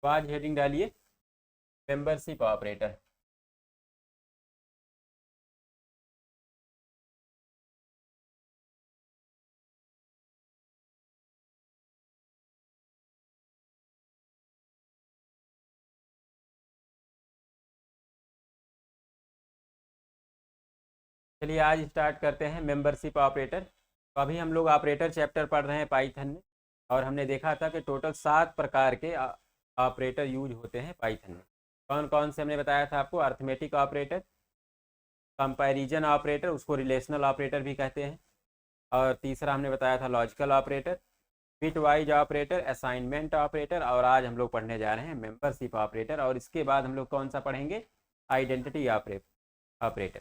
तो आज हेडिंग डालिए मेंबरशिप ऑपरेटर। चलिए आज स्टार्ट करते हैं मेंबरशिप ऑपरेटर। तो अभी हम लोग ऑपरेटर चैप्टर पढ़ रहे हैं पाइथन में, और हमने देखा था कि टोटल 7 प्रकार के ऑपरेटर यूज होते हैं पाइथन में। कौन कौन से हमने बताया था आपको? अर्थमेटिक ऑपरेटर, कंपैरिजन ऑपरेटर, उसको रिलेशनल ऑपरेटर भी कहते हैं, और तीसरा हमने बताया था logical operator, fit wise operator, assignment operator, और आज हम लोग पढ़ने जा रहे हैं मेंबरशिप ऑपरेटर। और इसके बाद हम लोग कौन सा पढ़ेंगे? Identity operator.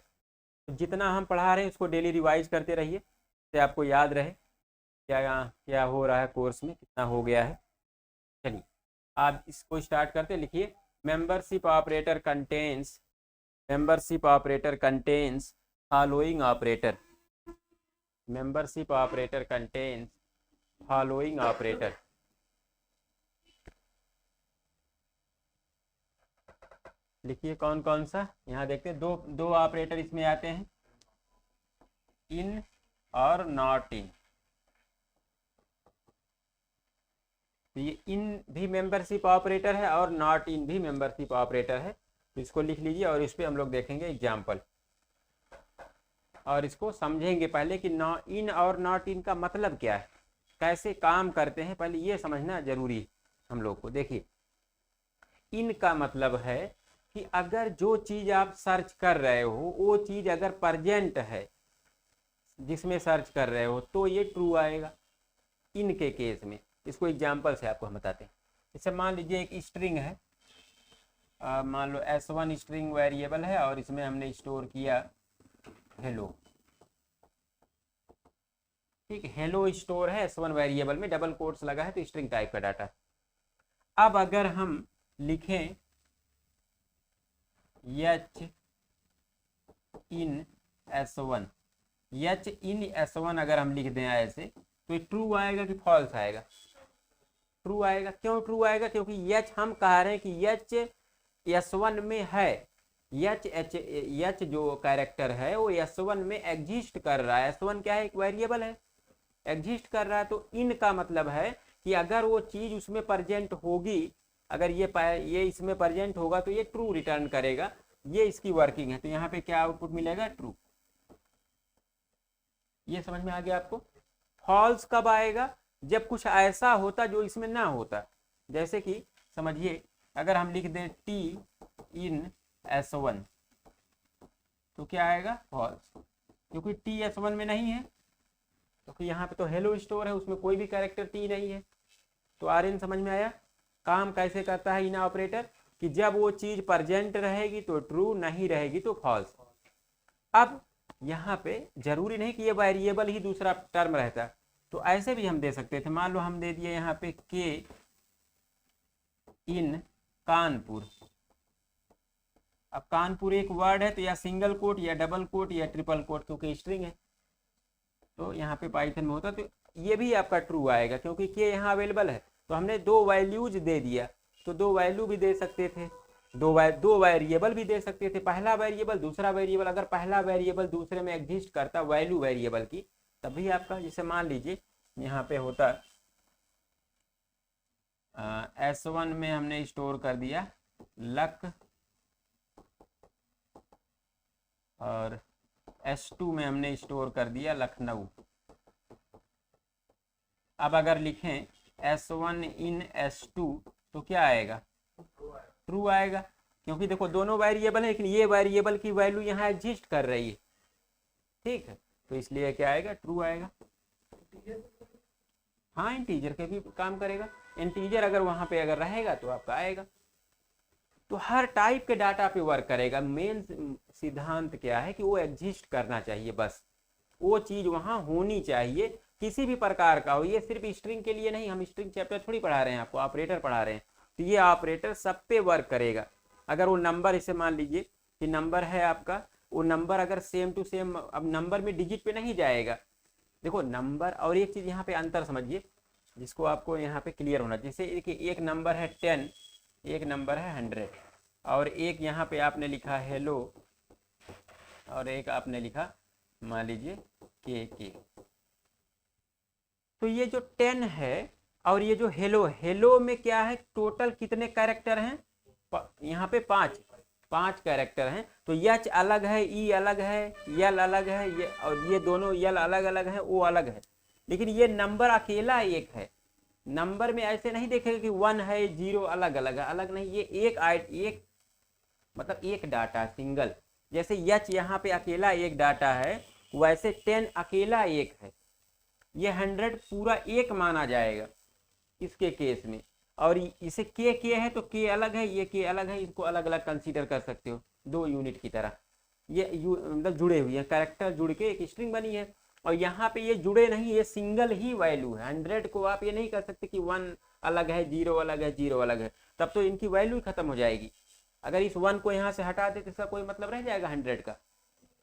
तो जितना हम पढ़ा रहे हैं उसको डेली रिवाइज करते रहिए, तो आपको याद रहे क्या क्या हो रहा है कोर्स में, कितना हो गया है। चलिए आप इसको स्टार्ट करते, लिखिए membership operator contains following operator. Membership operator contains following operator. लिखिए कौन कौन सा। यहाँ देखते हैं दो ऑपरेटर इसमें आते हैं, इन और नॉट इन। तो ये इन भी मेंबरशिप ऑपरेटर है और नॉट इन भी मेंबरशिप ऑपरेटर है। तो इसको लिख लीजिए और इस पर हम लोग देखेंगे एग्जाम्पल, और इसको समझेंगे पहले कि इन और नॉट इन का मतलब क्या है, कैसे काम करते हैं, पहले ये समझना जरूरी है हम लोग को। देखिए इन का मतलब है कि अगर जो चीज़ आप सर्च कर रहे हो वो चीज़ अगर प्रेजेंट है जिसमें सर्च कर रहे हो तो ये ट्रू आएगा इन के केस में। इसको एग्जाम्पल से आपको हम बताते हैं। जैसे मान लीजिए एक स्ट्रिंग है, मान लो S1 स्ट्रिंग वेरिएबल है और इसमें हमने स्टोर किया हेलो। ठीक, हेलो स्टोर है S1 वेरिएबल में, डबल कोट्स लगा है तो स्ट्रिंग टाइप का डाटा। अब अगर हम लिखें एच इन S1 अगर हम लिख दें ऐसे तो ट्रू आएगा कि फॉल्स आएगा? ट्रू आएगा। क्यों ट्रू आएगा? क्योंकि एच हम कह रहे हैं कि एच S1 में है। एच जो कैरेक्टर है वो S1 में एग्जिस्ट कर रहा है। S1 क्या है? एक वेरिएबल है, एग्जिस्ट कर रहा है। तो इन का मतलब है कि अगर वो चीज़ उसमें प्रेजेंट होगी, अगर ये इसमें प्रेजेंट होगा तो ये ट्रू रिटर्न करेगा। ये इसकी वर्किंग है। तो यहाँ पे क्या आउटपुट मिलेगा? ट्रू। ये समझ में आ गया आपको? फॉल्स कब आएगा? जब कुछ ऐसा होता जो इसमें ना होता। जैसे कि समझिए अगर हम लिख दें टी इन S1 तो क्या आएगा? फॉल्स, क्योंकि टी S1 में नहीं है, क्योंकि यहाँ पे तो हेलो स्टोर है, उसमें कोई भी कैरेक्टर टी नहीं है। तो RN समझ में आया? काम कैसे करता है इन ऑपरेटर, कि जब वो चीज़ प्रेजेंट रहेगी तो ट्रू, नहीं रहेगी तो फॉल्स। अब यहाँ पे जरूरी नहीं कि ये वेरिएबल ही दूसरा टर्म रहता, तो ऐसे भी हम दे सकते थे। मान लो हम दे दिए यहाँ पे के इन कानपुर। अब कानपुर एक वर्ड है तो या सिंगल कोट या डबल कोट या ट्रिपल कोट, क्योंकि स्ट्रिंग है तो यहाँ पे पाइथन में होता, तो ये भी आपका ट्रू आएगा क्योंकि के यहाँ अवेलेबल है। तो हमने दो वैल्यूज दे दिया, तो दो वैल्यू भी दे सकते थे, दो वेरिएबल भी दे सकते थे, पहला वेरिएबल दूसरा वेरिएबल। अगर पहला वेरिएबल दूसरे में एग्जिस्ट करता वैल्यू वेरिएबल की, तभी आपका, जैसे मान लीजिए यहाँ पे होता S1 में हमने स्टोर कर दिया लक, और S2 में हमने स्टोर कर दिया लखनऊ। अब अगर लिखें S1 इन S2 तो क्या आएगा? ट्रू आएगा, क्योंकि देखो दोनों वेरिएबल है लेकिन ये वेरिएबल की वैल्यू यहाँ एग्जिस्ट कर रही है। ठीक है, तो इसलिए क्या आएगा? ट्रू आएगा। हाँ, इंटीजर के भी काम करेगा। इंटीजर अगर वहाँ पे अगर रहेगा तो आपका आएगा। तो हर टाइप के डाटा पे वर्क करेगा। मेन सिद्धांत क्या है कि वो एग्जिस्ट करना चाहिए, बस वो चीज़ वहाँ होनी चाहिए, किसी भी प्रकार का हो। ये सिर्फ स्ट्रिंग के लिए नहीं, हम स्ट्रिंग चैप्टर थोड़ी पढ़ा रहे हैं आपको, ऑपरेटर पढ़ा रहे हैं। तो ये ऑपरेटर सब पे वर्क करेगा। अगर वो नंबर, इसे मान लीजिए कि नंबर है आपका, वो नंबर अगर सेम टू सेम, अब नंबर में डिजिट पे नहीं जाएगा। देखो नंबर, और एक चीज़ यहाँ पे अंतर समझिए जिसको आपको यहाँ पे क्लियर होना। जैसे एक नंबर है 10 एक नंबर है 100 और एक यहाँ पे आपने लिखा हेलो और एक आपने लिखा मान लीजिए के। तो ये जो 10 है और ये जो हेलो, हेलो में क्या है, टोटल कितने कैरेक्टर हैं, यहाँ पे 5 कैरेक्टर हैं। तो यच अलग है, ई अलग है, यल अलग है, ये और ये दोनों यल अलग अलग है, ओ अलग है, लेकिन ये नंबर अकेला एक है। नंबर में ऐसे नहीं देखेगा कि 1 है 0 अलग अलग है, अलग नहीं, ये एक मतलब एक डाटा सिंगल। जैसे यच यहाँ पे अकेला एक डाटा है, वैसे 10 अकेला एक है। ये 100 पूरा एक माना जाएगा इसके केस में। और इसे के है तो के अलग है, ये के अलग है, इसको अलग अलग कंसीडर कर सकते हो 2 यूनिट की तरह। ये मतलब जुड़े हुए हैं, कैरेक्टर जुड़ के एक स्ट्रिंग बनी है। और यहाँ पे ये जुड़े नहीं, ये सिंगल ही वैल्यू है। 100 को आप ये नहीं कर सकते कि 1 अलग है, 0 अलग है, 0 अलग है, तब तो इनकी वैल्यू खत्म हो जाएगी। अगर इस 1 को यहाँ से हटा दे तो इसका कोई मतलब रह जाएगा 100 का,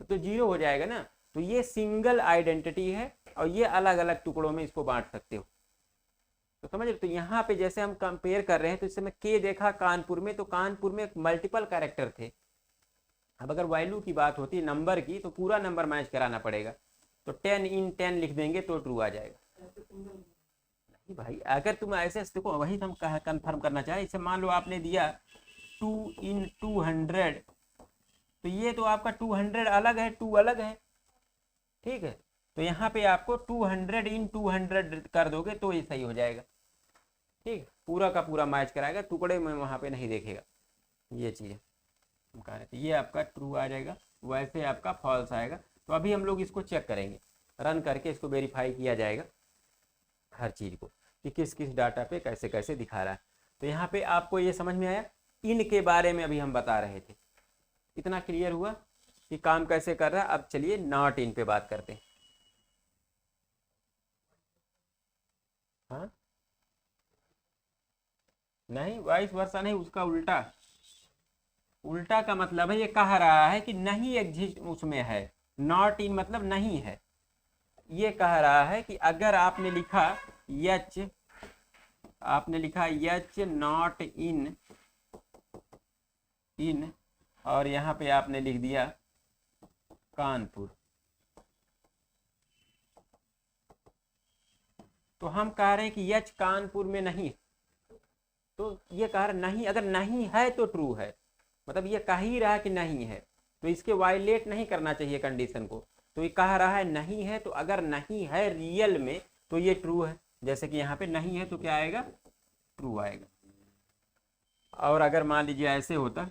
तो 0 हो जाएगा ना। तो ये सिंगल आइडेंटिटी है और ये अलग अलग टुकड़ों में इसको बांट सकते हो। तो समझ रहे। तो यहाँ पे जैसे हम कंपेयर कर रहे हैं, तो इस समय के देखा कानपुर में, तो कानपुर में मल्टीपल कैरेक्टर थे। अब अगर वैल्यू की बात होती है नंबर की, तो पूरा नंबर मैच कराना पड़ेगा। तो 10 इन 10 लिख देंगे तो ट्रू आ जाएगा। नहीं भाई, अगर तुम ऐसे देखो, वही हम कंफर्म करना चाहे। इसे मान लो आपने दिया 2 इन 200, तो ये तो आपका 200 अलग है, 2 अलग है, ठीक है। तो यहाँ पे आपको 200 इन 200 कर दोगे तो ये सही हो जाएगा, ठीक। पूरा का पूरा मैच कराएगा, टुकड़े में वहाँ पे नहीं देखेगा। ये चीज़ हम कह रहे थे, ये आपका ट्रू आ जाएगा, वैसे आपका फॉल्स आएगा। तो अभी हम लोग इसको चेक करेंगे, रन करके इसको वेरीफाई किया जाएगा हर चीज़ को कि किस किस डाटा पे कैसे कैसे दिखा रहा है। तो यहाँ पे आपको ये समझ में आया, इन के बारे में अभी हम बता रहे थे, इतना क्लियर हुआ कि काम कैसे कर रहा है। अब चलिए नॉट इन पे बात करते हैं। हाँ नहीं, वाइस वर्सा नहीं, उसका उल्टा। उल्टा का मतलब है ये कह रहा है कि नहीं एग्जिस्ट उसमें है, नॉट इन मतलब नहीं है। ये कह रहा है कि अगर आपने लिखा यच, आपने लिखा यच नॉट इन इन और यहाँ पे आपने लिख दिया कानपुर, तो हम कह रहे हैं कि यच कानपुर में नहीं। तो ये कह रहा नहीं, अगर नहीं है तो ट्रू है, मतलब ये कह ही रहा है कि नहीं है, तो इसके वायलेट नहीं करना चाहिए कंडीशन को। तो ये कह रहा है नहीं है, तो अगर नहीं है रियल में तो ये ट्रू है। जैसे कि यहाँ पे नहीं है तो क्या आएगा, ट्रू आएगा। और अगर मान लीजिए ऐसे होता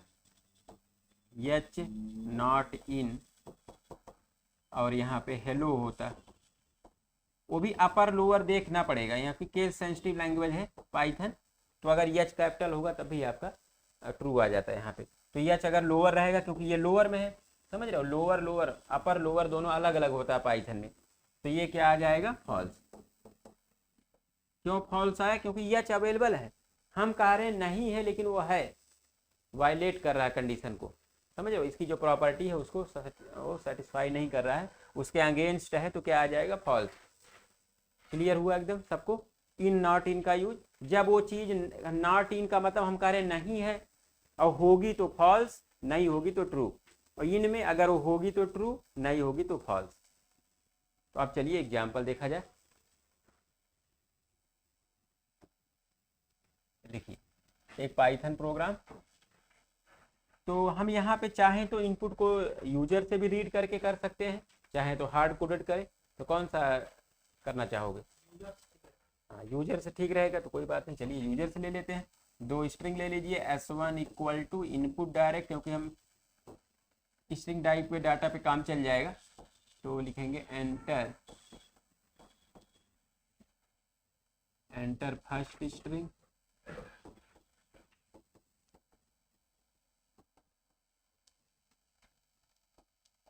यच नॉट इन और यहाँ पे हेलो होता, वो भी अपर लोअर देखना पड़ेगा, यहाँ की केस सेंसिटिव लैंग्वेज है पाइथन। तो अगर यच कैपिटल होगा तब भी आपका ट्रू आ जाता है यहाँ पे। तो यच अगर लोअर रहेगा, क्योंकि ये लोअर में है, समझ रहे हो, लोअर लोअर अपर लोअर दोनों अलग अलग होता है पाइथन में, तो ये क्या आ जाएगा, फॉल्स। क्यों फॉल्स आया, क्योंकि यच अवेलेबल है, हम कह रहे हैं नहीं है लेकिन वो है, वायलेट कर रहा है कंडीशन को, समझ रहे हो, इसकी जो प्रॉपर्टी है उसको वो सेटिस्फाई नहीं कर रहा है, उसके अगेंस्ट है, तो क्या आ जाएगा, फॉल्स। क्लियर हुआ एकदम सबको। इन नॉट इन का यूज, जब वो चीज नॉट इन का मतलब हम कह रहे हैं नहीं है, और होगी तो फॉल्स, नहीं होगी तो ट्रू। और इन में अगर वो होगी तो ट्रू, नहीं होगी तो फॉल्स। तो अब चलिए एग्जाम्पल देखा जाए। देखिए एक पाइथन प्रोग्राम, तो हम यहाँ पे चाहें तो इनपुट को यूजर से भी रीड करके कर सकते हैं, चाहे तो हार्ड कोडेड करें। तो कौन सा करना चाहोगे, हाँ यूजर से ठीक रहेगा, तो कोई बात नहीं, चलिए यूजर से ले लेते हैं। 2 स्ट्रिंग ले लीजिए, s1 equal to input direct, क्योंकि हम स्ट्रिंग टाइप पे डाटा पे काम चल जाएगा। तो लिखेंगे enter first string,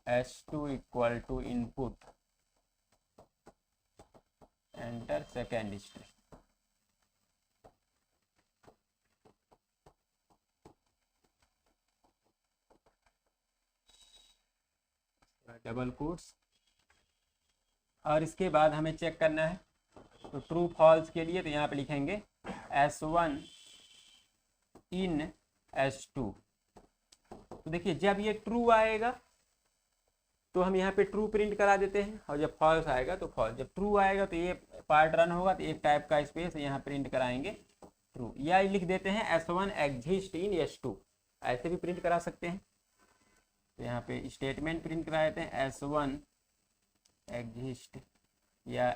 s2 equal to input enter second string. Double quotes, और इसके बाद हमें चेक करना है, तो ट्रू फॉल्स के लिए तो यहाँ पे लिखेंगे s1 इन S2। तो देखिए जब ये ट्रू आएगा तो हम यहाँ पे ट्रू प्रिंट करा देते हैं, और जब फॉल्स आएगा तो फॉल्स। जब ट्रू आएगा तो ये पार्ट रन होगा, तो एक टाइप का स्पेस यहाँ प्रिंट कराएंगे ट्रू, या लिख देते हैं S1 एग्जिस्ट इन S2, ऐसे भी प्रिंट करा सकते हैं। तो यहाँ पे स्टेटमेंट प्रिंट करा देते हैं S1 एग्जिस्ट, या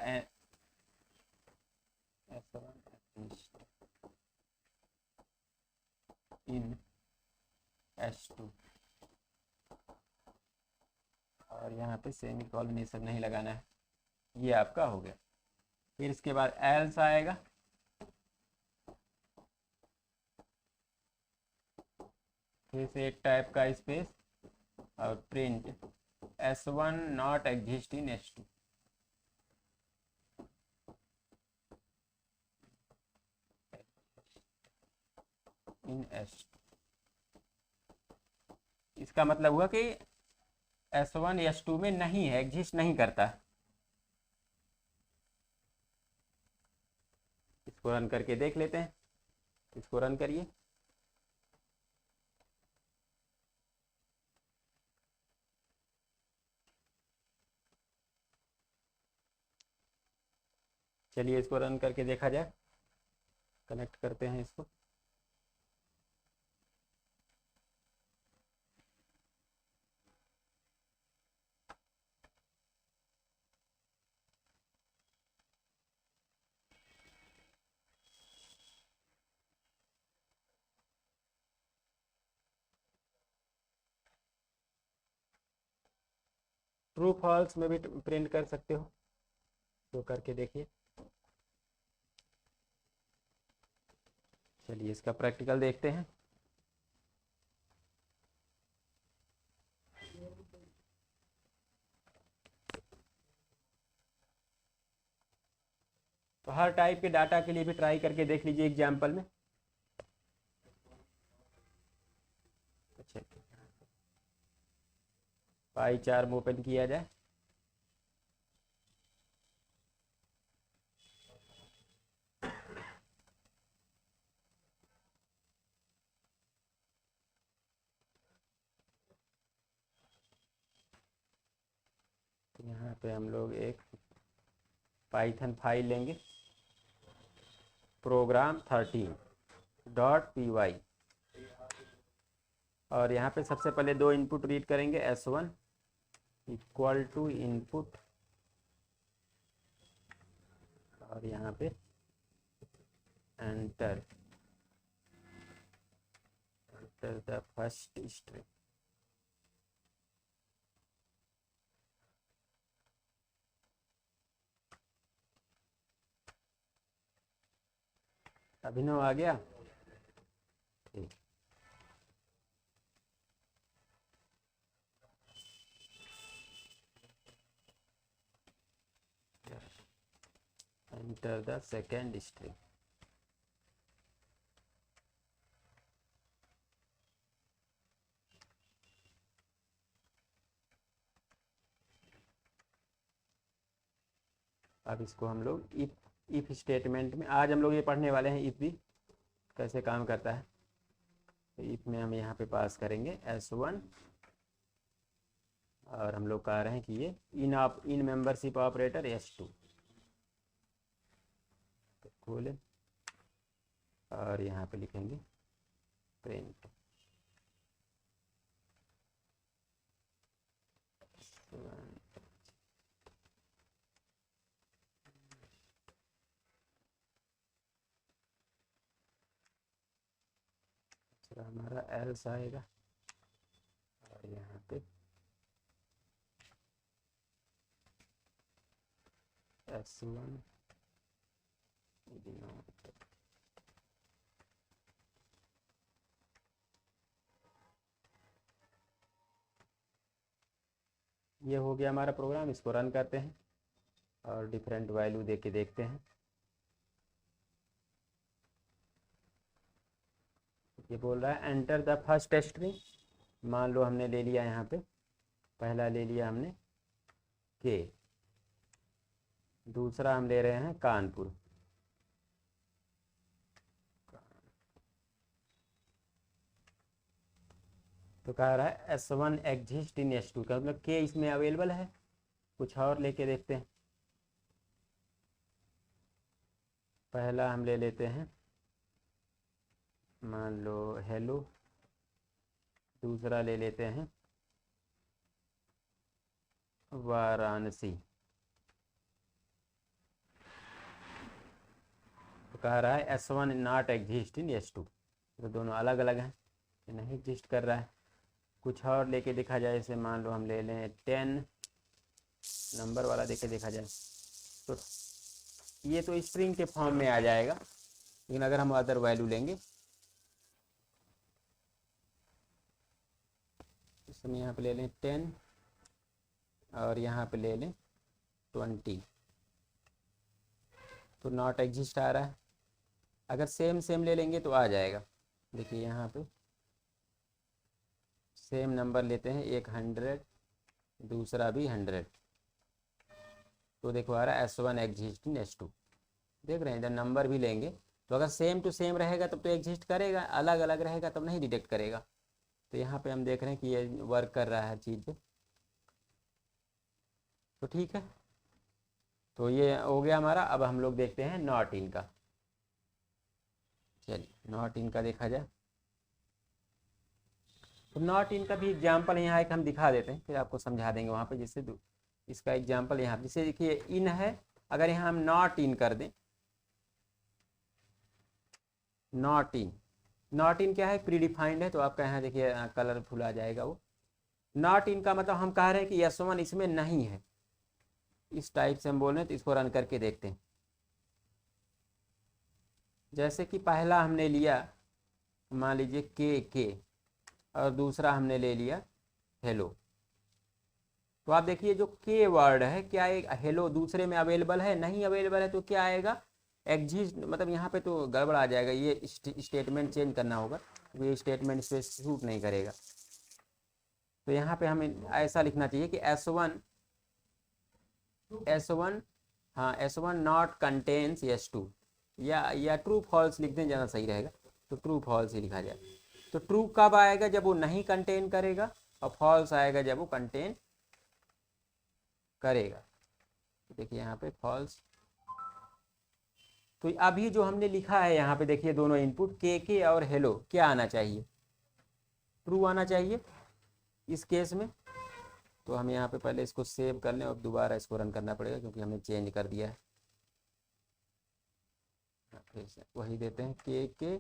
S1 एग्जिस्ट इन S2, और यहाँ पे सेमीकोलन ये सब नहीं लगाना है। ये आपका हो गया। फिर इसके बाद एल्स आएगा, फिर से एक टाइप का स्पेस और print S1 not exist in S2। In S2, इसका मतलब हुआ कि S1 S2 में नहीं है, एग्जिस्ट नहीं करता। इसको रन करके देख लेते हैं। इसको रन करिए। चलिए इसको रन करके देखा जाए। कनेक्ट करते हैं इसको। ट्रू फॉल्स में भी प्रिंट कर सकते हो, तो करके देखिए। चलिए इसका प्रैक्टिकल देखते हैं। तो हर टाइप के डाटा के लिए भी ट्राई करके देख लीजिए एग्जाम्पल में। अच्छा, पाई चार्ट ओपन किया जाए। यहाँ पे हम लोग एक पाइथन फाइल लेंगे, program13.py, और यहाँ पे सबसे पहले दो इनपुट रीड करेंगे। S1 इक्वल टू इनपुट, और यहाँ पे एंटर द फर्स्ट स्ट्रिंग। अभिनव आ गया? ठीक। Enter the second string. अब इसको हम लोग इफ स्टेटमेंट में, आज हम लोग ये पढ़ने वाले हैं इफ भी कैसे काम करता है। तो इफ में हम यहाँ पे पास करेंगे S1, और हम लोग कह रहे हैं कि ये इन मेंबरशिप ऑपरेटर S2 तो खोलें, और यहाँ पे लिखेंगे प्रिंट हमारा एल्स आएगा, और यहाँ पे S1 ये हो गया हमारा प्रोग्राम। इसको रन करते हैं और डिफरेंट वैल्यू दे के देखते हैं। ये बोल रहा है एंटर द फर्स्ट स्ट्रिंग। मान लो हमने ले लिया, यहाँ पे पहला ले लिया हमने के, दूसरा हम ले रहे हैं कानपुर। तो कह रहा है S1 एग्जिस्ट इन S2 का मतलब के इसमें अवेलेबल है। कुछ और लेके देखते हैं। पहला हम ले लेते हैं, मान लो हेलो। दूसरा ले लेते हैं वाराणसी। तो कह रहा है S1 not exist in S2। तो दोनों अलग अलग हैं, नहीं एग्जिस्ट कर रहा है। कुछ और लेके देखा जाए, जैसे मान लो हम ले लें 10 नंबर वाला देके देखा जाए, तो ये तो स्ट्रिंग के फॉर्म में आ जाएगा। लेकिन अगर हम अदर वैल्यू लेंगे, इस समय यहाँ पे ले लें 10 और यहाँ पे ले लें 20, तो नॉट एग्जिस्ट आ रहा है। अगर सेम सेम ले लेंगे तो आ जाएगा। देखिए यहाँ पे सेम नंबर लेते हैं, एक 100, दूसरा भी 100, तो देखो आ रहा है S1 एग्जिस्ट इन S2। देख रहे हैं, जब नंबर भी लेंगे तो अगर सेम टू सेम रहेगा तब तो एग्जिस्ट करेगा, अलग अलग रहेगा तब नहीं डिटेक्ट करेगा। तो यहाँ पे हम देख रहे हैं कि ये वर्क कर रहा है चीज़ पे, तो ठीक है। तो ये हो गया हमारा। अब हम लोग देखते हैं नॉट इन का। चलिए नॉट इन का देखा जाए, तो नॉट इन का भी एग्जाम्पल यहाँ एक हम दिखा देते हैं, फिर आपको समझा देंगे वहाँ पे। जैसे इसका एग्जाम्पल यहाँ जैसे देखिए इन है, अगर यहाँ हम नॉट इन कर दें, नॉट इन, नॉट इन क्या है, प्रीडिफाइंड है, तो आपका यहाँ देखिए कलरफुल आ जाएगा वो। नॉट इन का मतलब हम कह रहे हैं कि S1 इसमें नहीं है, इस टाइप से हम बोल रहे हैं। तो इसको रन करके देखते हैं। जैसे कि पहला हमने लिया, मान लीजिए के और दूसरा हमने ले लिया हेलो। तो आप देखिए जो के वर्ड है, क्या एक हेलो दूसरे में अवेलेबल है, नहीं अवेलेबल है, तो क्या आएगा, एग्जिस्ट। मतलब यहाँ पे तो गड़बड़ आ जाएगा, ये स्टेटमेंट चेंज करना होगा, ये स्टेटमेंट इस पर सूट नहीं करेगा। तो यहाँ पे हमें ऐसा लिखना चाहिए कि S1 हाँ S1 नॉट कंटेन्स S2, या ट्रू फॉल्स लिख दें, ज़्यादा सही रहेगा। तो ट्रू फॉल्स ही लिखा जाए। तो ट्रू कब आएगा, जब वो नहीं कंटेन करेगा, और फॉल्स आएगा जब वो कंटेन करेगा। देखिए यहाँ पे फॉल्स। तो अभी जो हमने लिखा है यहाँ पे देखिए, दोनों इनपुट के और हेलो, क्या आना चाहिए, ट्रू आना चाहिए इस केस में। तो हम यहाँ पे पहले इसको सेव कर लें और दोबारा इसको रन करना पड़ेगा, क्योंकि हमने चेंज कर दिया है। फिर से वही देते हैं के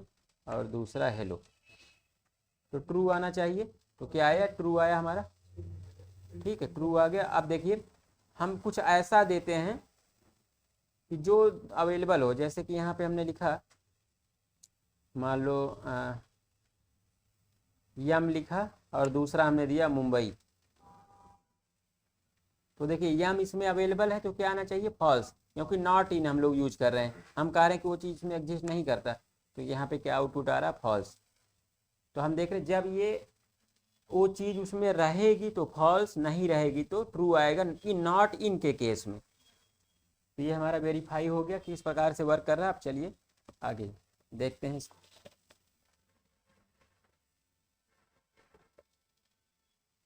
और दूसरा हेलो, तो ट्रू आना चाहिए। तो क्या आया, ट्रू आया हमारा, ठीक है, ट्रू आ गया। अब देखिए हम कुछ ऐसा देते हैं कि जो अवेलेबल हो, जैसे कि यहाँ पे हमने लिखा, मान लो यम लिखा और दूसरा हमने दिया मुंबई। तो देखिए यम इसमें अवेलेबल है, तो क्या आना चाहिए, फॉल्स, क्योंकि नॉट इन हम लोग यूज कर रहे हैं। हम कह रहे हैं कि वो चीज़ में एग्जिस्ट नहीं करता, तो यहाँ पे क्या आउटपुट आ रहा है, फॉल्स। तो हम देख रहे हैं जब ये वो चीज़ उसमें रहेगी तो फॉल्स, नहीं रहेगी तो ट्रू आएगा, कि नॉट इन के केस में। तो ये हमारा वेरीफाई हो गया कि इस प्रकार से वर्क कर रहा है। अब चलिए आगे देखते हैं इसको।